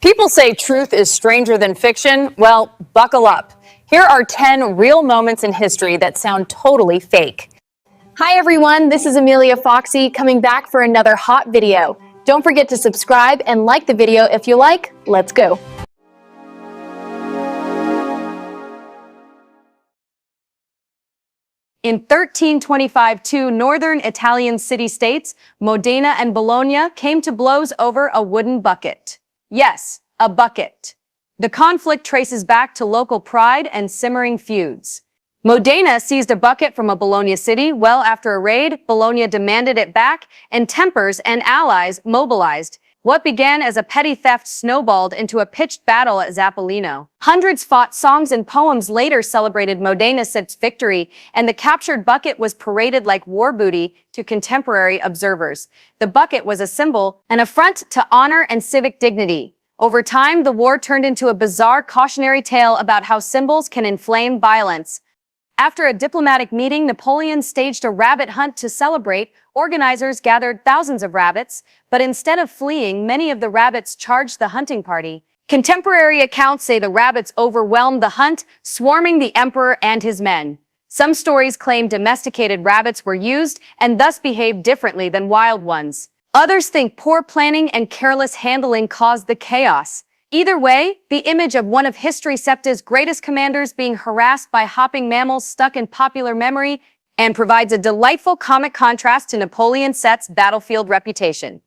People say truth is stranger than fiction. Well, buckle up. Here are 10 real moments in history that sound totally fake. Hi everyone, this is Amilia Foxy coming back for another hot video. Don't forget to subscribe and like the video if you like. Let's go. In 1325, two northern Italian city-states, Modena and Bologna, came to blows over a wooden bucket. Yes, a bucket. The conflict traces back to local pride and simmering feuds. Modena seized a bucket from a Bologna city. Well, after a raid, Bologna demanded it back, and tempers and allies mobilized. What began as a petty theft snowballed into a pitched battle at Zappolino. Hundreds fought, songs and poems later celebrated Modena's victory, and the captured bucket was paraded like war booty to contemporary observers. The bucket was a symbol, an affront to honor and civic dignity. Over time, the war turned into a bizarre cautionary tale about how symbols can inflame violence. After a diplomatic meeting, Napoleon staged a rabbit hunt to celebrate. Organizers gathered thousands of rabbits, but instead of fleeing, many of the rabbits charged the hunting party. Contemporary accounts say the rabbits overwhelmed the hunt, swarming the emperor and his men. Some stories claim domesticated rabbits were used and thus behaved differently than wild ones. Others think poor planning and careless handling caused the chaos. Either way, the image of one of history's greatest commanders being harassed by hopping mammals stuck in popular memory and provides a delightful comic contrast to Napoleon's battlefield reputation.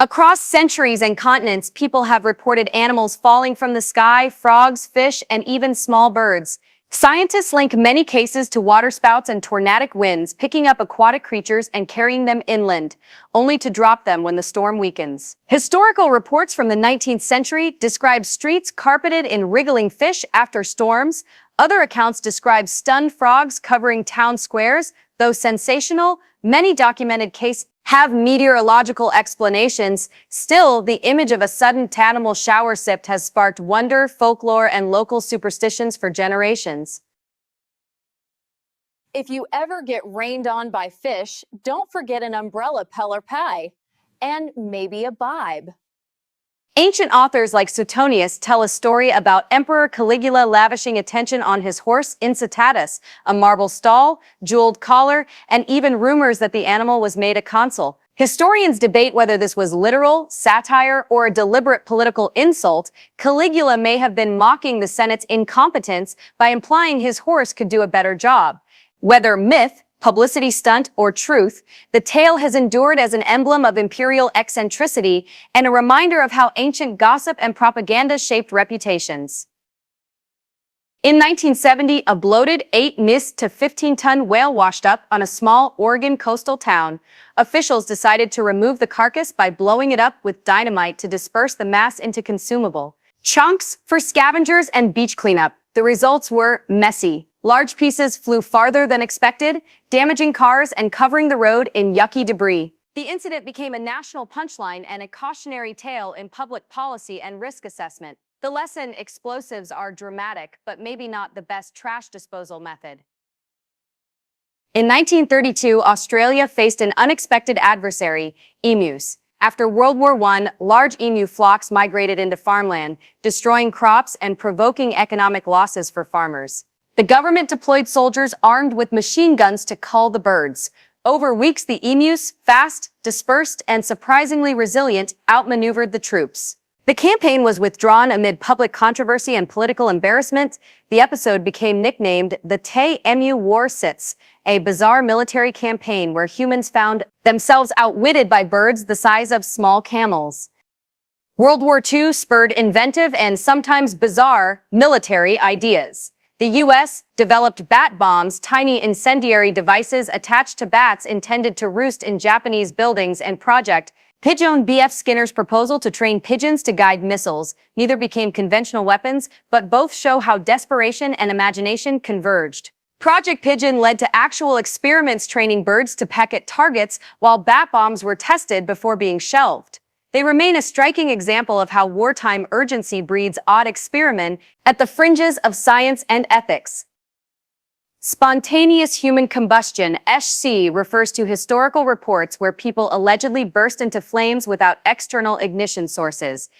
Across centuries and continents, people have reported animals falling from the sky, frogs, fish, and even small birds. Scientists link many cases to waterspouts and tornadic winds, picking up aquatic creatures and carrying them inland, only to drop them when the storm weakens. Historical reports from the 19th century describe streets carpeted in wriggling fish after storms. Other accounts describe stunned frogs covering town squares. Though sensational, many documented cases have meteorological explanations. Still, the image of a sudden animal shower sipped has sparked wonder, folklore, and local superstitions for generations. If you ever get rained on by fish, don't forget an umbrella, peller pie, and maybe a bibe. Ancient authors like Suetonius tell a story about Emperor Caligula lavishing attention on his horse Incitatus, a marble stall, jeweled collar, and even rumors that the animal was made a consul. Historians debate whether this was literal, satire, or a deliberate political insult. Caligula may have been mocking the Senate's incompetence by implying his horse could do a better job. Whether myth, publicity stunt, or truth, the tale has endured as an emblem of imperial eccentricity and a reminder of how ancient gossip and propaganda shaped reputations. In 1970, a bloated 8 to 15-ton whale washed up on a small Oregon coastal town. Officials decided to remove the carcass by blowing it up with dynamite to disperse the mass into consumable chunks for scavengers and beach cleanup. The results were messy. Large pieces flew farther than expected, damaging cars and covering the road in yucky debris. The incident became a national punchline and a cautionary tale in public policy and risk assessment. The lesson: explosives are dramatic, but maybe not the best trash disposal method. In 1932, Australia faced an unexpected adversary: emus. After World War I, large emu flocks migrated into farmland, destroying crops and provoking economic losses for farmers. The government deployed soldiers armed with machine guns to cull the birds. Over weeks, the emus, fast, dispersed, and surprisingly resilient, outmaneuvered the troops. The campaign was withdrawn amid public controversy and political embarrassment. The episode became nicknamed the Great Emu War, a bizarre military campaign where humans found themselves outwitted by birds the size of small camels. World War II spurred inventive and sometimes bizarre military ideas. The U.S. developed bat bombs, tiny incendiary devices attached to bats intended to roost in Japanese buildings, and Project Pigeon. B.F. Skinner's proposal to train pigeons to guide missiles. Neither became conventional weapons, but both show how desperation and imagination converged. Project Pigeon led to actual experiments training birds to peck at targets, while bat bombs were tested before being shelved. They remain a striking example of how wartime urgency breeds odd experiment at the fringes of science and ethics. Spontaneous human combustion, SC, refers to historical reports where people allegedly burst into flames without external ignition sources.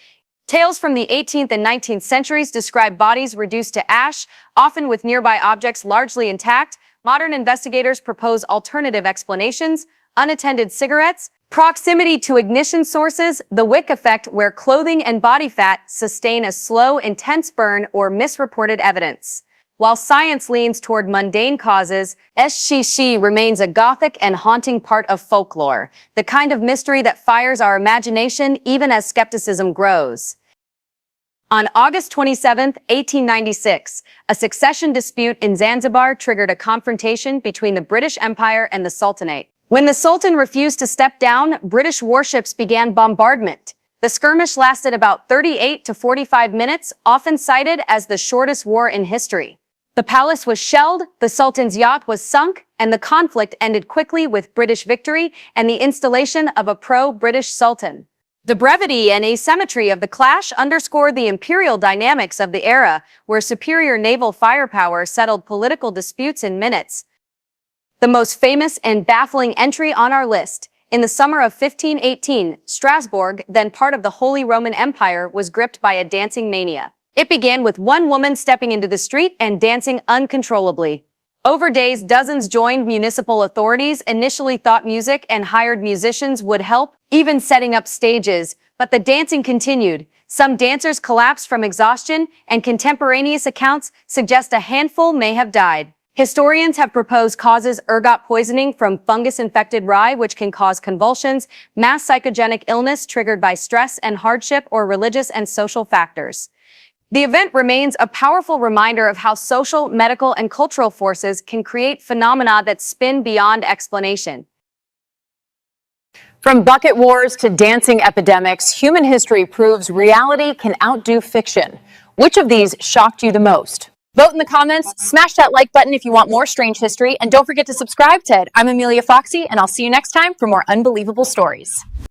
Tales from the 18th and 19th centuries describe bodies reduced to ash, often with nearby objects largely intact. Modern investigators propose alternative explanations: unattended cigarettes, proximity to ignition sources, the wick effect where clothing and body fat sustain a slow, intense burn, or misreported evidence. While science leans toward mundane causes, SCC remains a gothic and haunting part of folklore, the kind of mystery that fires our imagination even as skepticism grows. On August 27, 1896, a succession dispute in Zanzibar triggered a confrontation between the British Empire and the Sultanate. When the Sultan refused to step down, British warships began bombardment. The skirmish lasted about 38 to 45 minutes, often cited as the shortest war in history. The palace was shelled, the Sultan's yacht was sunk, and the conflict ended quickly with British victory and the installation of a pro-British Sultan. The brevity and asymmetry of the clash underscored the imperial dynamics of the era, where superior naval firepower settled political disputes in minutes. The most famous and baffling entry on our list: in the summer of 1518, Strasbourg, then part of the Holy Roman Empire, was gripped by a dancing mania. It began with one woman stepping into the street and dancing uncontrollably. Over days, dozens joined. Municipal authorities initially thought music and hired musicians would help, even setting up stages, but the dancing continued. Some dancers collapsed from exhaustion, and contemporaneous accounts suggest a handful may have died. Historians have proposed causes: ergot poisoning from fungus-infected rye, which can cause convulsions, mass psychogenic illness triggered by stress and hardship, or religious and social factors. The event remains a powerful reminder of how social, medical, and cultural forces can create phenomena that spin beyond explanation. From bucket wars to dancing epidemics, human history proves reality can outdo fiction. Which of these shocked you the most? Vote in the comments, smash that like button if you want more strange history, and don't forget to subscribe to it. I'm Amilia Foxy, and I'll see you next time for more unbelievable stories.